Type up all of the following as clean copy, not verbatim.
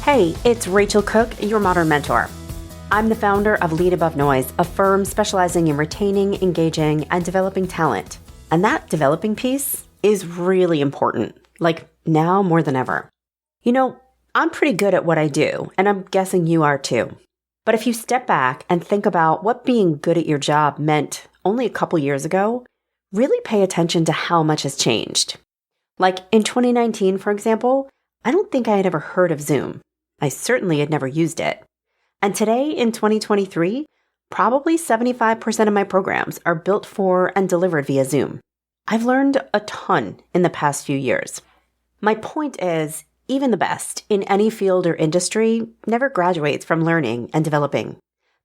Hey, it's Rachel Cooke, your modern mentor. I'm the founder of Lead Above Noise, a firm specializing in retaining, engaging, and developing talent. And that developing piece is really important, like now more than ever. You know, I'm pretty good at what I do, and I'm guessing you are too. But if you step back and think about what being good at your job meant only a couple years ago, really pay attention to how much has changed. Like in 2019, for example, I don't think I had ever heard of Zoom. I certainly had never used it. And today, in 2023, probably 75% of my programs are built for and delivered via Zoom. I've learned a ton in the past few years. My point is, even the best in any field or industry never graduates from learning and developing.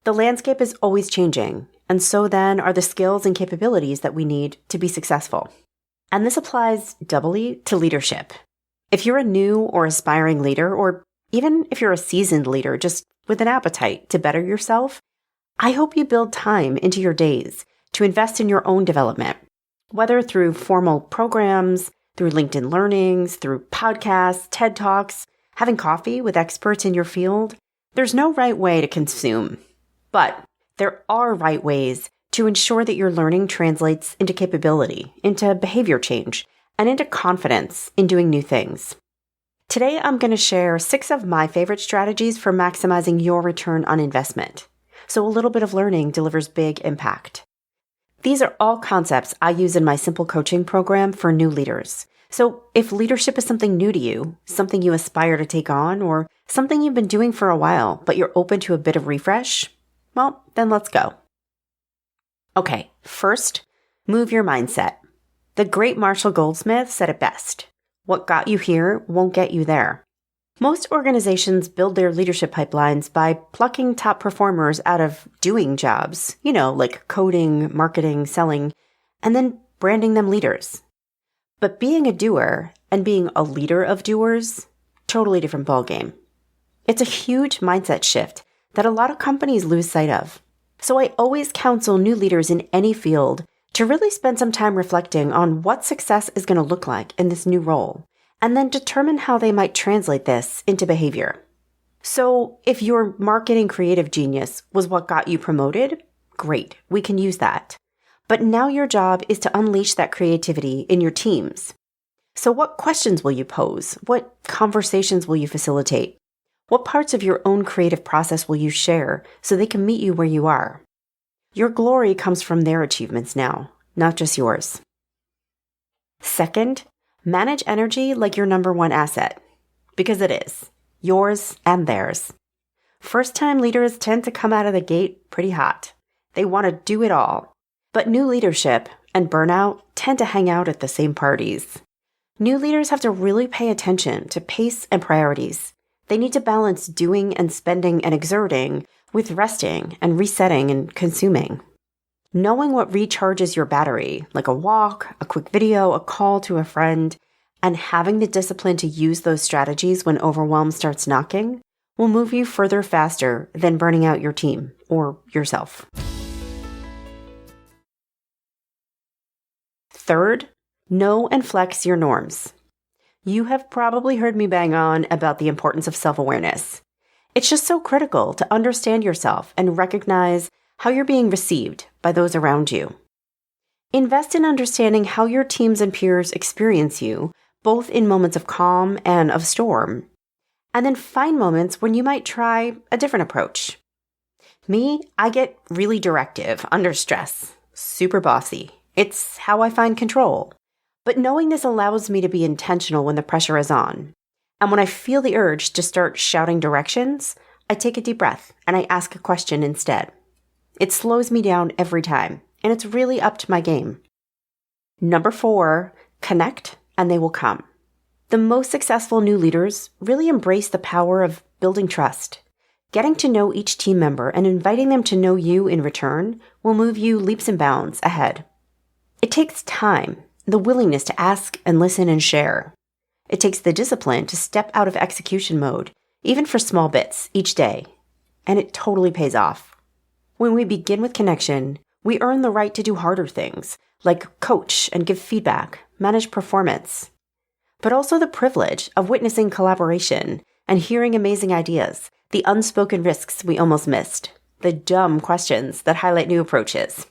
The landscape is always changing, and so then are the skills and capabilities that we need to be successful. And this applies doubly to leadership. If you're a new or aspiring leader, or even if you're a seasoned leader just with an appetite to better yourself, I hope you build time into your days to invest in your own development, whether through formal programs, through LinkedIn learnings, through podcasts, TED Talks, having coffee with experts in your field. There's no right way to consume, but there are right ways to ensure that your learning translates into capability, into behavior change, and into confidence in doing new things. Today, I'm going to share 6 of my favorite strategies for maximizing your return on investment. So a little bit of learning delivers big impact. These are all concepts I use in my Simple coaching program for new leaders. So if leadership is something new to you, something you aspire to take on, or something you've been doing for a while, but you're open to a bit of refresh, well, then let's go. Okay, first, move your mindset. The great Marshall Goldsmith said it best. What got you here won't get you there. Most organizations build their leadership pipelines by plucking top performers out of doing jobs, like coding, marketing, selling, and then branding them leaders. But being a doer and being a leader of doers, totally different ballgame. It's a huge mindset shift that a lot of companies lose sight of. So I always counsel new leaders in any field to really spend some time reflecting on what success is going to look like in this new role, and then determine how they might translate this into behavior. So if your marketing creative genius was what got you promoted, great, we can use that. But now your job is to unleash that creativity in your teams. So what questions will you pose? What conversations will you facilitate? What parts of your own creative process will you share so they can meet you where you are? Your glory comes from their achievements now, not just yours. Second, manage energy like your number one asset, because it is, yours and theirs. First-time leaders tend to come out of the gate pretty hot. They want to do it all. But new leadership and burnout tend to hang out at the same parties. New leaders have to really pay attention to pace and priorities. They need to balance doing and spending and exerting with resting and resetting and consuming. Knowing what recharges your battery, like a walk, a quick video, a call to a friend, and having the discipline to use those strategies when overwhelm starts knocking, will move you further faster than burning out your team or yourself. Third, know and flex your norms. You have probably heard me bang on about the importance of self-awareness. It's just so critical to understand yourself and recognize how you're being received by those around you. Invest in understanding how your teams and peers experience you, both in moments of calm and of storm. And then find moments when you might try a different approach. Me, I get really directive under stress, super bossy. It's how I find control. But knowing this allows me to be intentional when the pressure is on. And when I feel the urge to start shouting directions, I take a deep breath and I ask a question instead. It slows me down every time, and it's really upped my game. Number 4, connect and they will come. The most successful new leaders really embrace the power of building trust. Getting to know each team member and inviting them to know you in return will move you leaps and bounds ahead. It takes time, the willingness to ask and listen and share. It takes the discipline to step out of execution mode, even for small bits, each day. And it totally pays off. When we begin with connection, we earn the right to do harder things, like coach and give feedback, manage performance. But also the privilege of witnessing collaboration and hearing amazing ideas, the unspoken risks we almost missed, the dumb questions that highlight new approaches.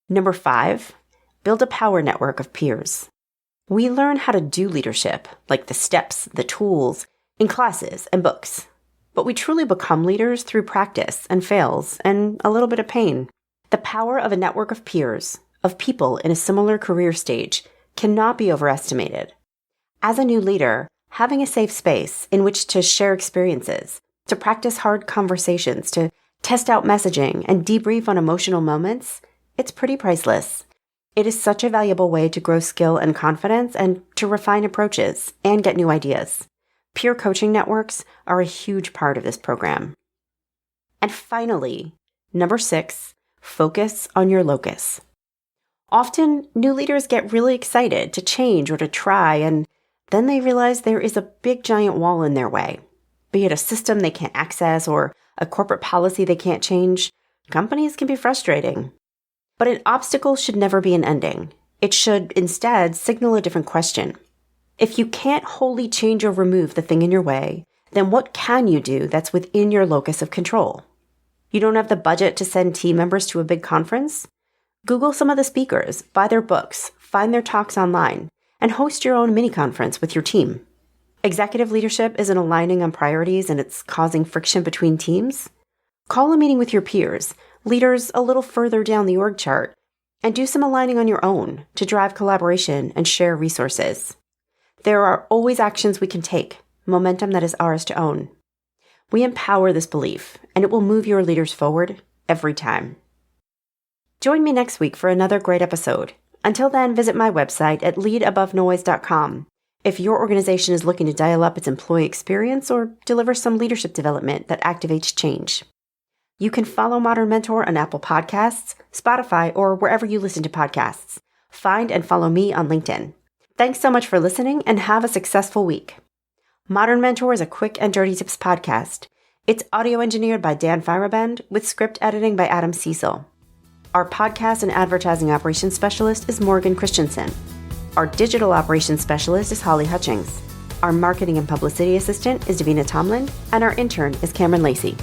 Number 5, build a power network of peers. We learn how to do leadership, like the steps, the tools, in classes and books. But we truly become leaders through practice and fails and a little bit of pain. The power of a network of peers, of people in a similar career stage, cannot be overestimated. As a new leader, having a safe space in which to share experiences, to practice hard conversations, to test out messaging, and debrief on emotional moments, it's pretty priceless. It is such a valuable way to grow skill and confidence and to refine approaches and get new ideas. Peer coaching networks are a huge part of this program. And finally, number 6, focus on your locus. Often, new leaders get really excited to change or to try, and then they realize there is a big giant wall in their way. Be it a system they can't access or a corporate policy they can't change, companies can be frustrating. But an obstacle should never be an ending. It should instead signal a different question. If you can't wholly change or remove the thing in your way, then what can you do that's within your locus of control? You don't have the budget to send team members to a big conference? Google some of the speakers, buy their books, find their talks online, and host your own mini-conference with your team. Executive leadership isn't aligning on priorities and it's causing friction between teams? Call a meeting with your peers, leaders a little further down the org chart, and do some aligning on your own to drive collaboration and share resources. There are always actions we can take, momentum that is ours to own. We empower this belief, and it will move your leaders forward every time. Join me next week for another great episode. Until then, visit my website at leadabovenoise.com if your organization is looking to dial up its employee experience or deliver some leadership development that activates change. You can follow Modern Mentor on Apple Podcasts, Spotify, or wherever you listen to podcasts. Find and follow me on LinkedIn. Thanks so much for listening and have a successful week. Modern Mentor is a quick and dirty tips podcast. It's audio engineered by Dan Firabend with script editing by Adam Cecil. Our podcast and advertising operations specialist is Morgan Christensen. Our digital operations specialist is Holly Hutchings. Our marketing and publicity assistant is Davina Tomlin, and our intern is Cameron Lacey.